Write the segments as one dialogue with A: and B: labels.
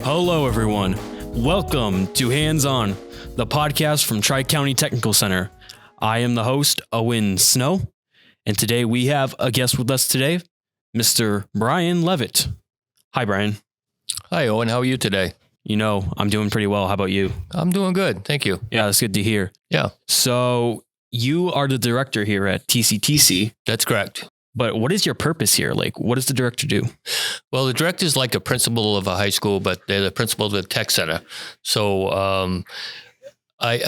A: Hello, everyone. Welcome to Hands On, the podcast from Tri-County Technical Center. I am the host, Owen Snow, and today we have a guest with us today, Mr. Brian Leavitt. Hi, Brian.
B: Hi, Owen. How are you today?
A: You know, I'm doing pretty well. How about you?
B: I'm doing good. Thank you.
A: Yeah, that's good to hear.
B: Yeah.
A: So you are the director here at TCTC.
B: That's correct.
A: But what is your purpose here? Like, what does the director do?
B: Well, the director is like a principal of a high school, but they're the principal of the tech center. So I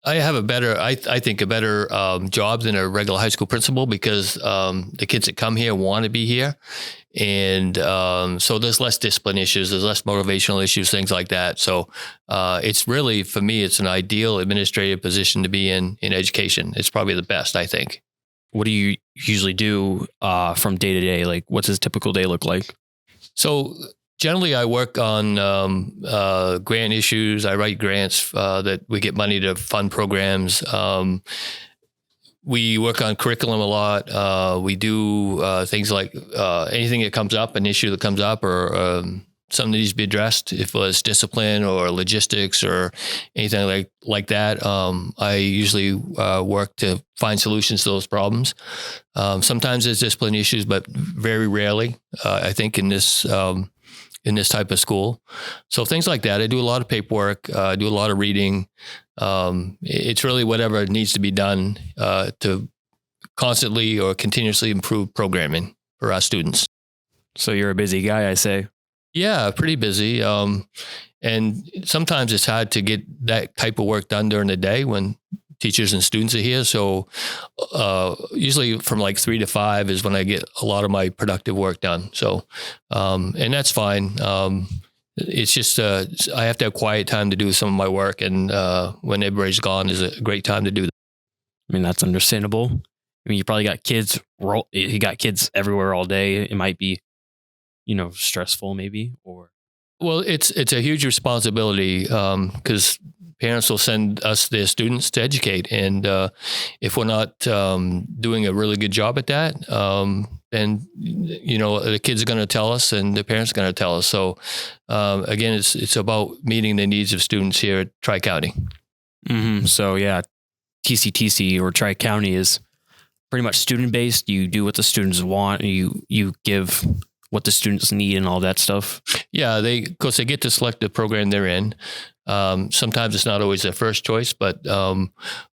B: have I think a better job than a regular high school principal because the kids that come here want to be here. And so there's less discipline issues, there's less motivational issues, things like that. So it's really, for me, it's an ideal administrative position to be in education. It's probably the best, I think.
A: What do you usually do from day to day? Like, what's a typical day look like?
B: So generally, I work on grant issues. I write grants that we get money to fund programs. We work on curriculum a lot. We do things like anything that comes up, an issue that comes up, or something that needs to be addressed, if it was discipline or logistics or anything like that. I usually work to find solutions to those problems. Sometimes there's discipline issues, but very rarely, I think, in this type of school. So things like that. I do a lot of paperwork. I do a lot of reading. It's really whatever needs to be done to constantly or continuously improve programming for our students.
A: So you're a busy guy, I say.
B: Yeah, pretty busy. And sometimes it's hard to get that type of work done during the day when teachers and students are here. So usually from like 3 to 5 is when I get a lot of my productive work done. So, and that's fine. It's just, I have to have quiet time to do some of my work. And when everybody's gone is a great time to do that.
A: I mean, that's understandable. I mean, you probably got kids, you got kids everywhere all day. It might be, stressful maybe, or.
B: Well, it's a huge responsibility because parents will send us their students to educate. And if we're not doing a really good job at that, then, the kids are going to tell us and the parents are going to tell us. So again, it's about meeting the needs of students here at Tri-County.
A: Mm-hmm. So yeah, TCTC or Tri-County is pretty much student-based. You do what the students want. You give what the students need and all that stuff. Yeah,
B: of course, they get to select the program they're in. Sometimes it's not always their first choice, but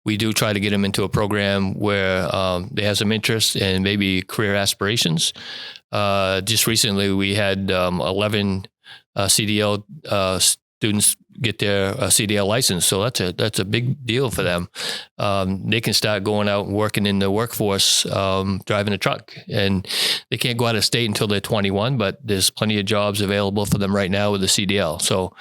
B: we do try to get them into a program where they have some interest and maybe career aspirations. Just recently, we had 11 CDL students get their CDL license. So that's a big deal for them. They can start going out and working in the workforce, driving a truck, and they can't go out of state until they're 21, but there's plenty of jobs available for them right now with the CDL. So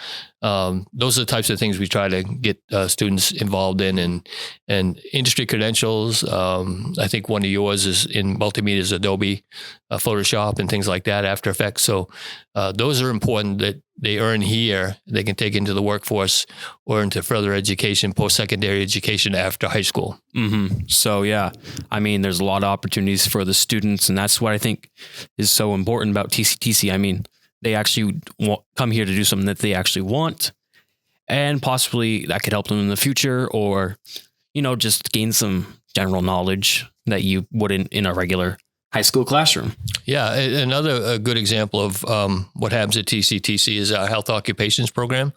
B: those are the types of things we try to get students involved in, and industry credentials. I think one of yours is in multimedia, is Adobe, Photoshop, and things like that, After Effects. So those are important that they earn here. They can take into the workforce or into further education, post-secondary education after high school.
A: Mm-hmm. So yeah, I mean, there's a lot of opportunities for the students, and that's what I think is so important about TCTC. I mean, they actually come here to do something that they actually want, and possibly that could help them in the future, or, just gain some general knowledge that you wouldn't in a regular high school classroom.
B: Yeah. Another good example of what happens at TCTC is our health occupations program.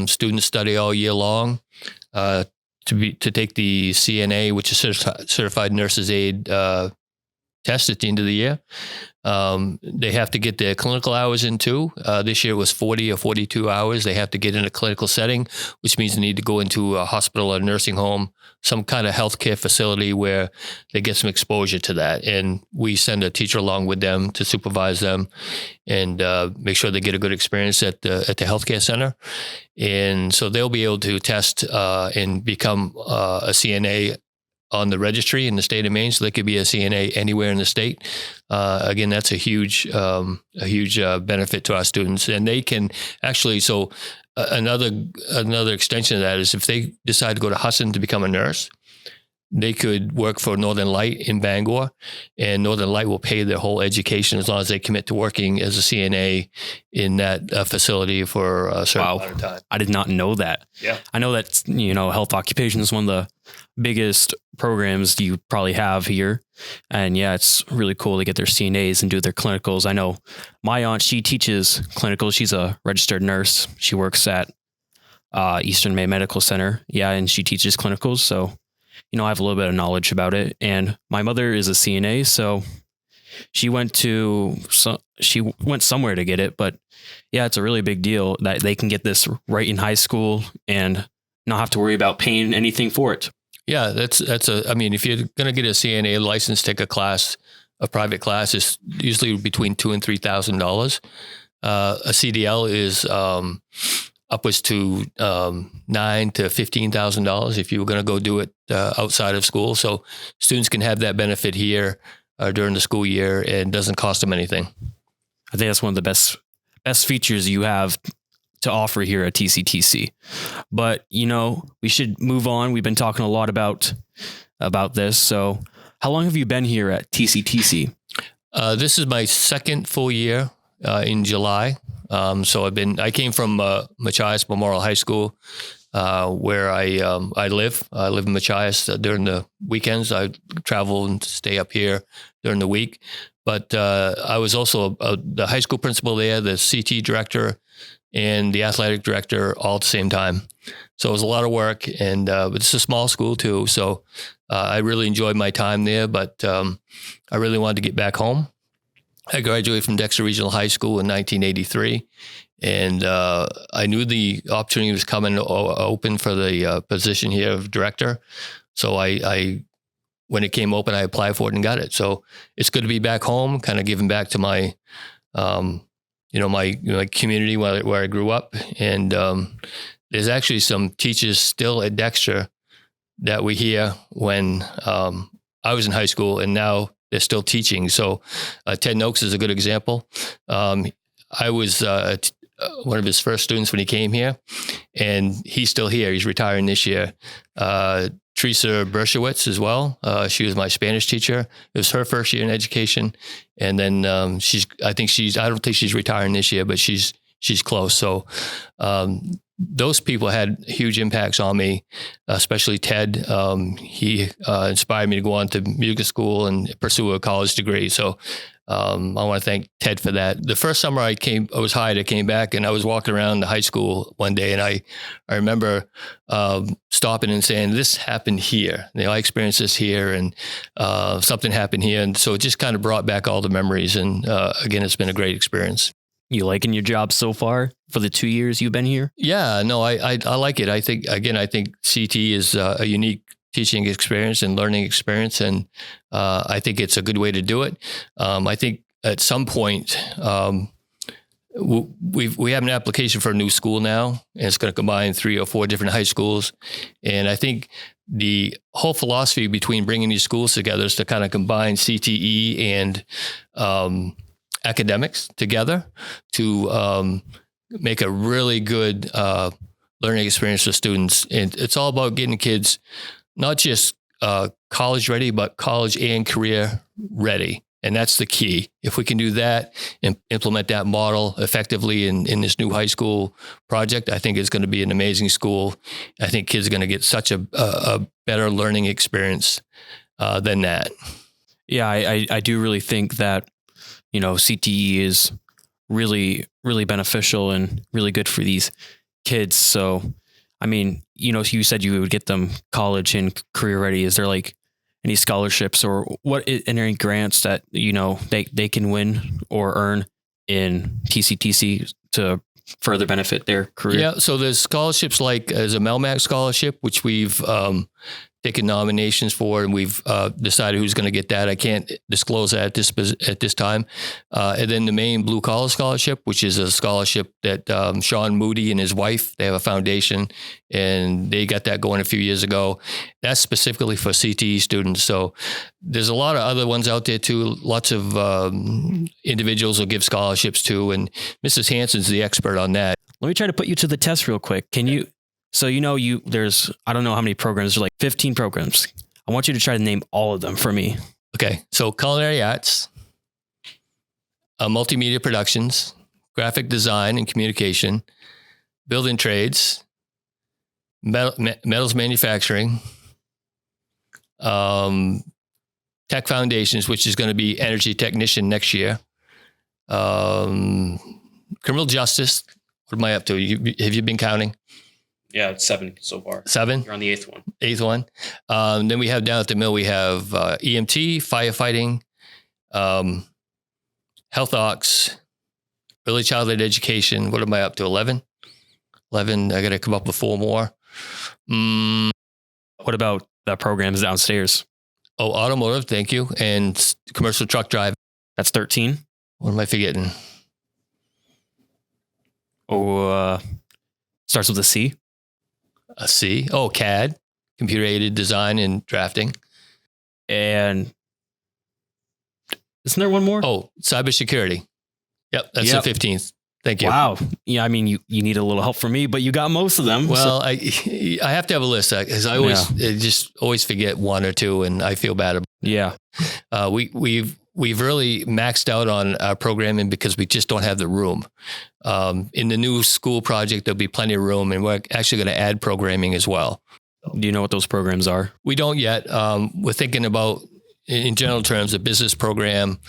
B: Students study all year long to take the CNA, which is Certified Nurse's Aide test at the end of the year. They have to get their clinical hours in too. This year it was 40 or 42 hours. They have to get in a clinical setting, which means they need to go into a hospital or a nursing home, some kind of healthcare facility where they get some exposure to that. And we send a teacher along with them to supervise them and make sure they get a good experience at the healthcare center. And so they'll be able to test and become a CNA on the registry in the state of Maine, so they could be a CNA anywhere in the state. Again, that's a huge benefit to our students, and they can actually. So another extension of that is if they decide to go to Hudson to become a nurse, they could work for Northern Light in Bangor, and Northern Light will pay their whole education as long as they commit to working as a CNA in that facility for a certain amount of time.
A: I did not know that.
B: Yeah.
A: I know that, health occupation is one of the biggest programs you probably have here. And yeah, it's really cool to get their CNAs and do their clinicals. I know my aunt, she teaches clinicals. She's a registered nurse. She works at Eastern Maine Medical Center. Yeah. And she teaches clinicals. So, I have a little bit of knowledge about it. And my mother is a CNA. So she went somewhere to get it. But yeah, it's a really big deal that they can get this right in high school and not have to worry about paying anything for it.
B: Yeah, if you're going to get a CNA license, take a class, a private class, is usually between $2,000 and $3,000. A CDL is upwards to $9,000 to $15,000 if you were going to go do it outside of school. So students can have that benefit here during the school year, and doesn't cost them anything.
A: I think that's one of the best features you have to offer here at TCTC. But, we should move on. We've been talking a lot about this. So how long have you been here at TCTC?
B: This is my second full year in July. So I came from Machias Memorial High School, where I live. I live in Machias during the weekends. I travel and stay up here during the week. But I was also the high school principal there, the CT director, and the athletic director all at the same time. So it was a lot of work, and but it's a small school too. So I really enjoyed my time there, but I really wanted to get back home. I graduated from Dexter Regional High School in 1983, and I knew the opportunity was coming open for the position here of director. So I when it came open, I applied for it and got it. So it's good to be back home, kind of giving back to my, my community where I grew up. And there's actually some teachers still at Dexter that we hear when I was in high school, and now they're still teaching. So Ted Noakes is a good example. I was one of his first students when he came here, and he's still here. He's retiring this year. Teresa Bershowitz as well. She was my Spanish teacher. It was her first year in education. And then I don't think she's retiring this year, but she's close. So those people had huge impacts on me, especially Ted. He inspired me to go on to music school and pursue a college degree. So I want to thank Ted for that. The first summer I was hired, I came back, and I was walking around the high school one day, and I remember stopping and saying, "This happened here. I experienced this here, and something happened here." And so it just kind of brought back all the memories. And again, it's been a great experience.
A: You liking your job so far for the 2 years you've been here?
B: Yeah, no, I like it. I think CT is a unique teaching experience and learning experience. And I think it's a good way to do it. I think at some point, we have an application for a new school now, and it's going to combine 3 or 4 different high schools. And I think the whole philosophy between bringing these schools together is to kind of combine CTE and academics together to make a really good learning experience for students. And it's all about getting kids not just college ready, but college and career ready. And that's the key. If we can do that and implement that model effectively in this new high school project, I think it's going to be an amazing school. I think kids are going to get such a better learning experience than that.
A: Yeah, I do really think that, CTE is really, really beneficial and really good for these kids. So, I mean, you said you would get them college and career ready. Is there like any scholarships or any grants that, they can win or earn in TCTC to further benefit their career?
B: Yeah. So there's scholarships like as a Melmac scholarship, which we've taken nominations for, and we've decided who's going to get that. I can't disclose that at this time. And then the Maine Blue Collar Scholarship, which is a scholarship that Sean Moody and his wife, they have a foundation, and they got that going a few years ago. That's specifically for CTE students. So there's a lot of other ones out there too. Lots of individuals will give scholarships too, and Mrs. Hanson's the expert on that.
A: Let me try to put you to the test real quick. Can you? So, there's, I don't know how many programs, there's like 15 programs. I want you to try to name all of them for me.
B: Okay. So culinary arts, multimedia productions, graphic design and communication, building trades, metals manufacturing, tech foundations, which is going to be energy technician next year, criminal justice. What am I up to? Have you been counting?
A: Yeah, it's 7 so far.
B: 7?
A: You're on the 8th one.
B: 8th one. Then we have down at the mill, we have EMT, firefighting, health ox, early childhood education. What am I up to? 11? 11. I got to come up with 4 more.
A: What about the programs downstairs?
B: Oh, automotive. Thank you. And commercial truck drive.
A: That's 13.
B: What am I forgetting?
A: Oh, starts with a C.
B: A C. Oh, CAD, computer aided design and drafting.
A: And isn't there one more?
B: Oh, cybersecurity. Yep. That's the 15th. Thank you.
A: Wow. Yeah. I mean, you need a little help from me, but you got most of them.
B: Well, I have to have a list because I always forget 1 or 2 and I feel bad about it.
A: Yeah.
B: We've really maxed out on our programming because we just don't have the room. In the new school project, there'll be plenty of room, and we're actually going to add programming as well.
A: Do you know what those programs are?
B: We don't yet. We're thinking about, in general terms, a business program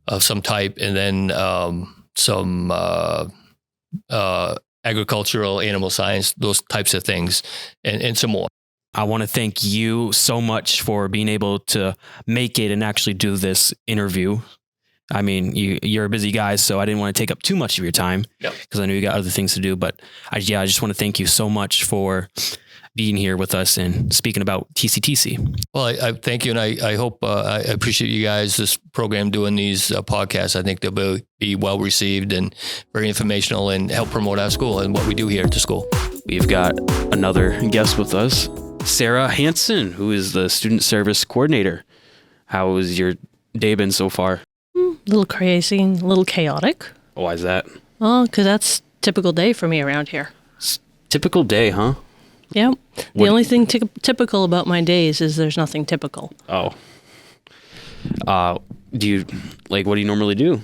B: of some type, and then some agricultural, animal science, those types of things, and some more.
A: I want to thank you so much for being able to make it and actually do this interview. I mean, you're a busy guy, so I didn't want to take up too much of your time because I knew you got other things to do. But I just want to thank you so much for being here with us and speaking about TCTC.
B: Well, I thank you. And I hope, I appreciate you guys, this program, doing these podcasts. I think they'll be well received and very informational and help promote our school and what we do here at the school.
A: We've got another guest with us, Sarah Hanson, who is the student service coordinator. How has your day been so far?
C: A little crazy, a little chaotic.
A: Why is that?
C: Well, because that's a typical day for me around here.
A: Typical day, huh?
C: Yeah. The only thing typical about my days is there's nothing typical.
A: Oh. What do you normally do?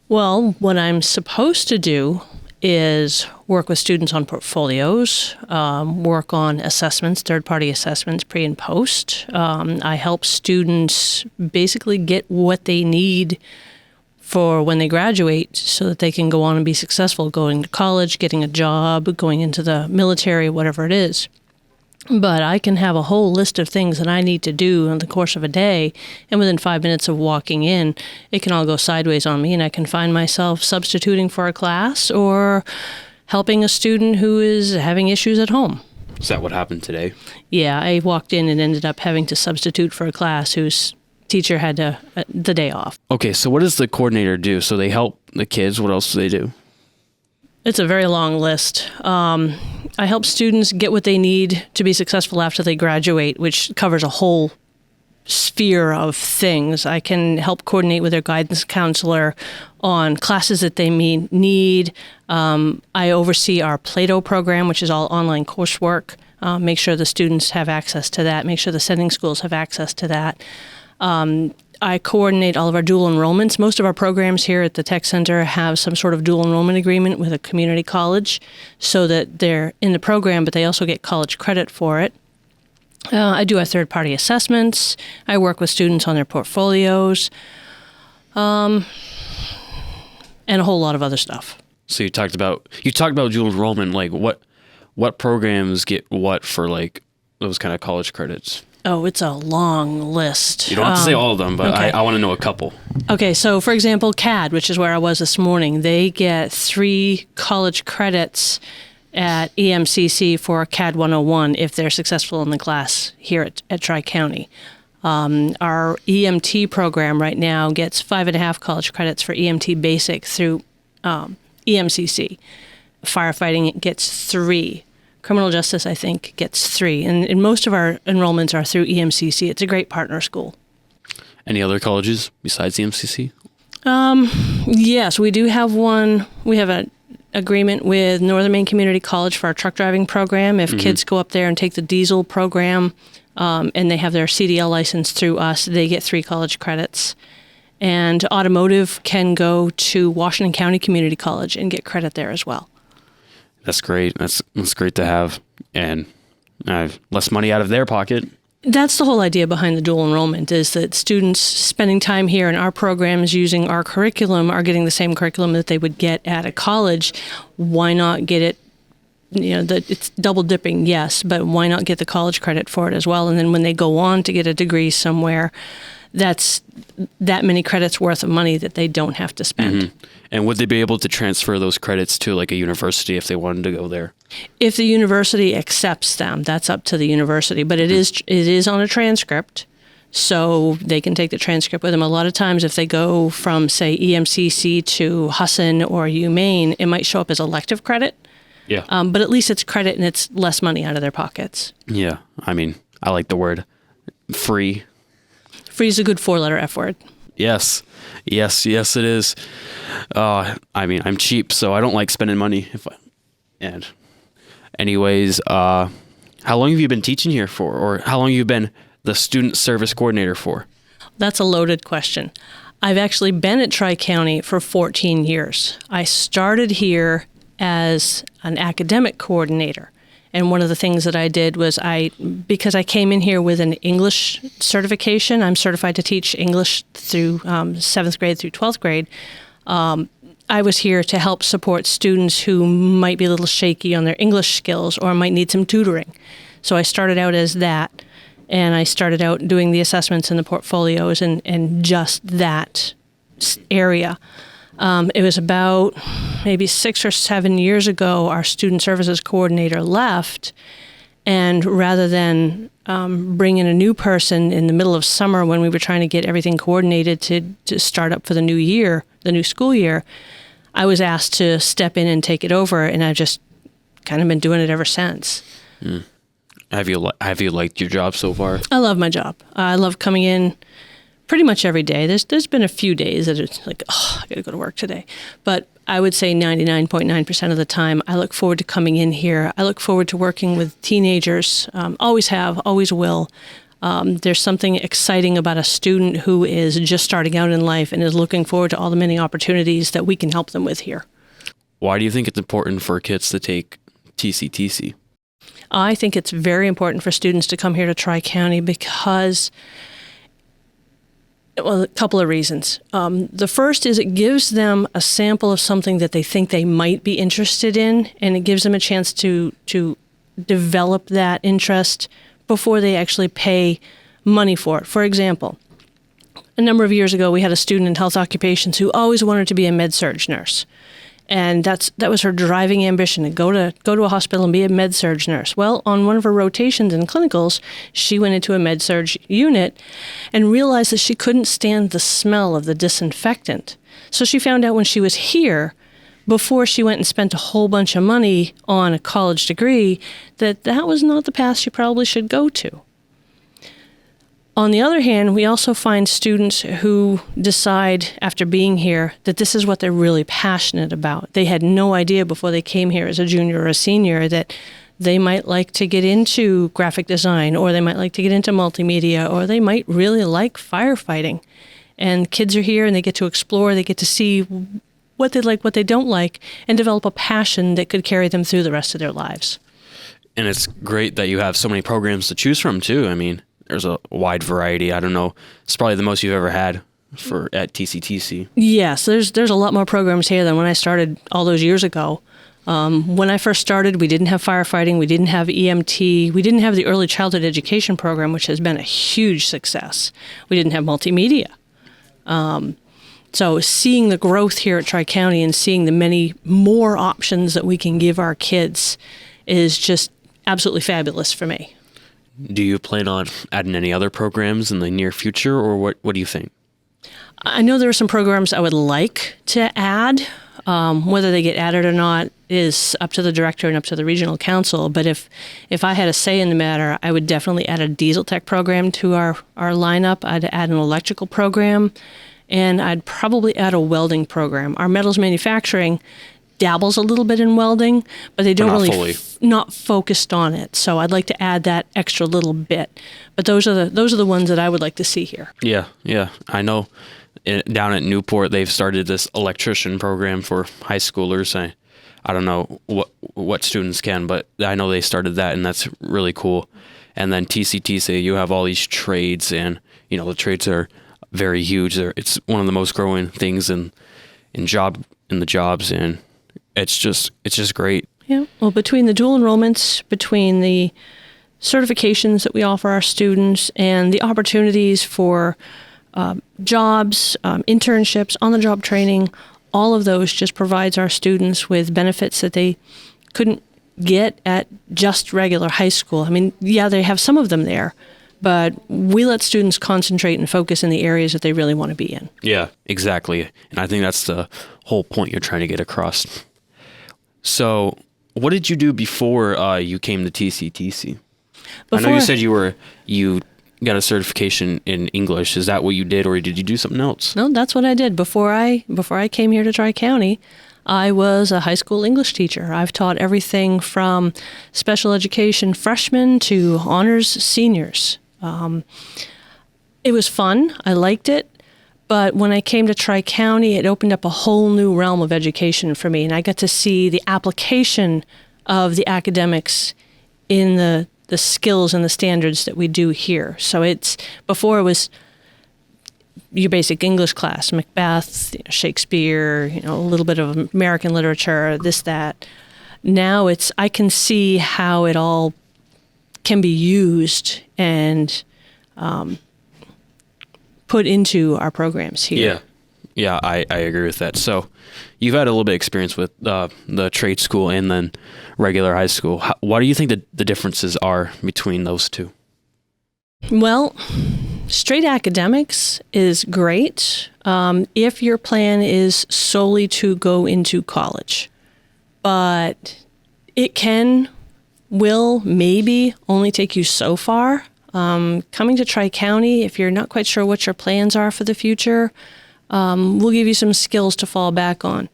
C: Well, what I'm supposed to do is work with students on portfolios, work on assessments, third-party assessments, pre and post. I help students basically get what they need for when they graduate so that they can go on and be successful, going to college, getting a job, going into the military, whatever it is. But I can have a whole list of things that I need to do in the course of a day, and within 5 minutes of walking in, it can all go sideways on me, and I can find myself substituting for a class or helping a student who is having issues at home.
A: Is that what happened today?
C: Yeah, I walked in and ended up having to substitute for a class whose teacher had the day off.
A: Okay, so what does the coordinator do? So they help the kids. What else do they do?
C: It's a very long list. I help students get what they need to be successful after they graduate, which covers a whole sphere of things. I can help coordinate with their guidance counselor on classes that they may need. I oversee our Play-Doh program, which is all online coursework. Make sure the students have access to that. Make sure the sending schools have access to that. I coordinate all of our dual enrollments. Most of our programs here at the Tech Center have some sort of dual enrollment agreement with a community college so that they're in the program, but they also get college credit for it. I do our third-party assessments. I work with students on their portfolios, and a whole lot of other stuff.
A: So you talked about dual enrollment. Like what programs get what for like those kind of college credits?
C: Oh, it's a long list.
A: You don't have to say all of them, but
C: okay.
A: I want to know a couple.
C: Okay, so for example, CAD, which is where I was this morning, they get 3 college credits at EMCC for CAD 101 if they're successful in the class here at Tri-County. Our EMT program right now gets 5.5 college credits for EMT Basic through EMCC. Firefighting gets 3. Criminal justice, I think, gets 3. And most of our enrollments are through EMCC. It's a great partner school.
A: Any other colleges besides EMCC?
C: Yes, we do have one. We have an agreement with Northern Maine Community College for our truck driving program. If kids go up there and take the diesel program, and they have their CDL license through us, they get 3 college credits. And automotive can go to Washington County Community College and get credit there as well.
A: That's great. That's great to have. And less money out of their pocket.
C: That's the whole idea behind the dual enrollment, is that students spending time here in our programs using our curriculum are getting the same curriculum that they would get at a college. Why not get it? It's double dipping, yes, but why not get the college credit for it as well? And then when they go on to get a degree somewhere, that's that many credits worth of money that they don't have to spend.
A: Mm-hmm. And would they be able to transfer those credits to like a university if they wanted to go there?
C: If the university accepts them, that's up to the university. But it is on a transcript, so they can take the transcript with them. A lot of times if they go from, say, EMCC to Husson or Maine, it might show up as elective credit.
A: Yeah.
C: But at least it's credit and it's less money out of their pockets.
A: Yeah. I mean, I like the word free.
C: Free is a good 4-letter F word.
A: Yes, it is. I mean, I'm cheap, so I don't like spending money. Anyways, how long have you been teaching here for, or how long have you been the student service coordinator for?
C: That's a loaded question. I've actually been at Tri-County for 14 years. I started here as an academic coordinator. And one of the things that I did was because I came in here with an English certification, I'm certified to teach English through 7th grade through 12th grade. I was here to help support students who might be a little shaky on their English skills or might need some tutoring. So I started out as that, and I started out doing the assessments and the portfolios and just that area. It was about maybe 6 or 7 years ago, our student services coordinator left, and rather than bring in a new person in the middle of summer when we were trying to get everything coordinated to start up for the new school year, I was asked to step in and take it over, and I've just kind of been doing it ever since.
A: Mm. Have you liked your job so far?
C: I love my job. I love coming in pretty much every day. There's been a few days that it's like, I got to go to work today. But I would say 99.9% of the time, I look forward to coming in here. I look forward to working with teenagers. Always have, always will. There's something exciting about a student who is just starting out in life and is looking forward to all the many opportunities that we can help them with here.
A: Why do you think it's important for kids to take TCTC?
C: I think it's very important for students to come here to Tri-County because, well, a couple of reasons. The first is it gives them a sample of something that they think they might be interested in, and it gives them a chance to develop that interest before they actually pay money for it. For example, a number of years ago, we had a student in health occupations who always wanted to be a med-surg nurse. And that was her driving ambition, to go to a hospital and be a med-surg nurse. Well, on one of her rotations in clinicals, she went into a med-surg unit and realized that she couldn't stand the smell of the disinfectant. So she found out when she was here, before she went and spent a whole bunch of money on a college degree, that was not the path she probably should go to. On the other hand, we also find students who decide after being here that this is what they're really passionate about. They had no idea before they came here as a junior or a senior that they might like to get into graphic design, or they might like to get into multimedia, or they might really like firefighting. And kids are here and they get to explore, they get to see what they like, what they don't like, and develop a passion that could carry them through the rest of their lives.
A: And it's great that you have so many programs to choose from too. I mean, there's a wide variety. I don't know. It's probably the most you've ever had at TCTC. Yes,
C: there's a lot more programs here than when I started all those years ago. When I first started, we didn't have firefighting, we didn't have EMT, we didn't have the early childhood education program, which has been a huge success. We didn't have multimedia. So seeing the growth here at Tri-County and seeing the many more options that we can give our kids is just absolutely fabulous for me.
A: Do you plan on adding any other programs in the near future, or what do you think?
C: I know there are some programs I would like to add. Whether they get added or not is up to the director and up to the regional council. But if I had a say in the matter, I would definitely add a diesel tech program to our lineup. I'd add an electrical program, and I'd probably add a welding program. Our metals manufacturing dabbles a little bit in welding, but they don't
A: not
C: really
A: fully.
C: Not focused on it. So I'd like to add that extra little bit. But those are the ones that I would like to see here.
A: Yeah. I know down at Newport they've started this electrician program for high schoolers. I don't know what students can, but I know they started that, and that's really cool. And then TCTC, you have all these trades, and the trades are very huge. It's one of the most growing things in the jobs, and it's just great.
C: Yeah. Well, between the dual enrollments, between the certifications that we offer our students, and the opportunities for jobs, internships, on-the-job training, all of those just provides our students with benefits that they couldn't get at just regular high school. I mean, yeah, they have some of them there, but we let students concentrate and focus in the areas that they really want to be in.
A: Yeah, exactly. And I think that's the whole point you're trying to get across. So what did you do before you came to TCTC? I know you said you got a certification in English. Is that what you did, or did you do something else?
C: No, that's what I did. Before I came here to Tri-County, I was a high school English teacher. I've taught everything from special education freshmen to honors seniors. It was fun. I liked it. But when I came to Tri-County, it opened up a whole new realm of education for me, and I got to see the application of the academics in the skills and the standards that we do here. So before it was your basic English class, Macbeth, Shakespeare, a little bit of American literature, this, that. Now I can see how it all can be used and put into our programs here.
A: Yeah, I agree with that. So you've had a little bit of experience with the trade school and then regular high school. What do you think the differences are between those two?
C: Well, straight academics is great if your plan is solely to go into college. But it will maybe only take you so far. Coming to Tri-County, if you're not quite sure what your plans are for the future, we'll give you some skills to fall back on.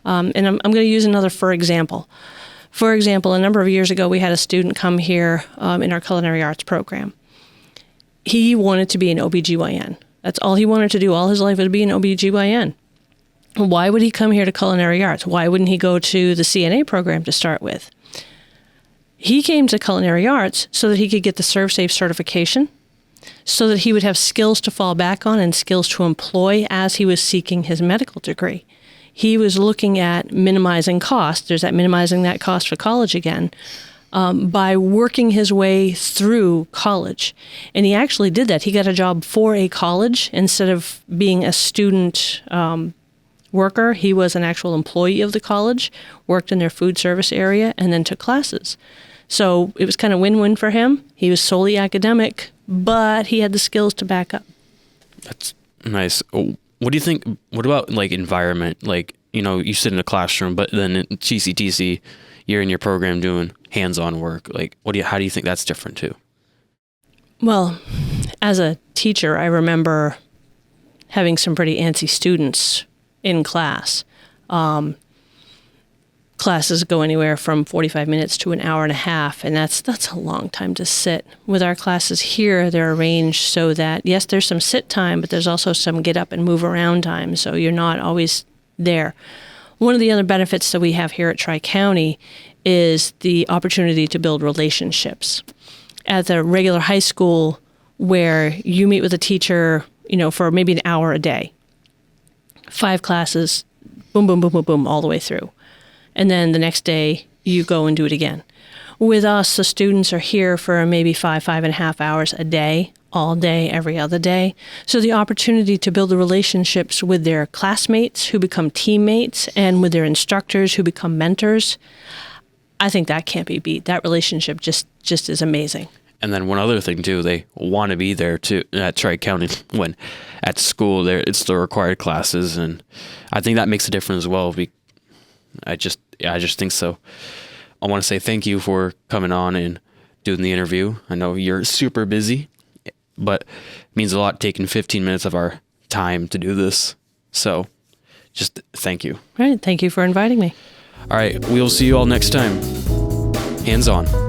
C: And I'm going to use another for example. For example, a number of years ago, we had a student come here in our culinary arts program. He wanted to be an OBGYN. That's all he wanted to do all his life, was be an OBGYN. Why would he come here to culinary arts? Why wouldn't he go to the CNA program to start with? He came to culinary arts so that he could get the ServSafe certification, so that he would have skills to fall back on and skills to employ as he was seeking his medical degree. He was looking at minimizing cost. There's that minimizing that cost for college again, by working his way through college. And he actually did that. He got a job for a college instead of being a student worker. He was an actual employee of the college, worked in their food service area, and then took classes. So it was kind of win-win for him. He was solely academic, but he had the skills to back up.
A: That's nice. What do you think? What about like environment? Like, you sit in a classroom, but then in TCTC, you're in your program doing hands-on work. Like, how do you think that's different too?
C: Well, as a teacher, I remember having some pretty antsy students in class. Classes go anywhere from 45 minutes to an hour and a half, and that's a long time to sit. With our classes here, they're arranged so that, yes, there's some sit time, but there's also some get up and move around time, so you're not always there. One of the other benefits that we have here at Tri-County is the opportunity to build relationships. At the regular high school, where you meet with a teacher, for maybe an hour a day, 5 classes, boom, boom, boom, boom, boom, all the way through. And then the next day, you go and do it again. With us, the students are here for maybe 5.5 hours a day, all day, every other day. So the opportunity to build the relationships with their classmates who become teammates and with their instructors who become mentors, I think that can't be beat. That relationship just is amazing.
A: And then one other thing too, they want to be there too at Tri-County when at school it's the required classes, and I think that makes a difference as well. I just think so. I want to say thank you for coming on and doing the interview. I know you're super busy, but it means a lot taking 15 minutes of our time to do this. So just thank you.
C: Right. Thank you for inviting me.
A: All right, we'll see you all next time. Hands on.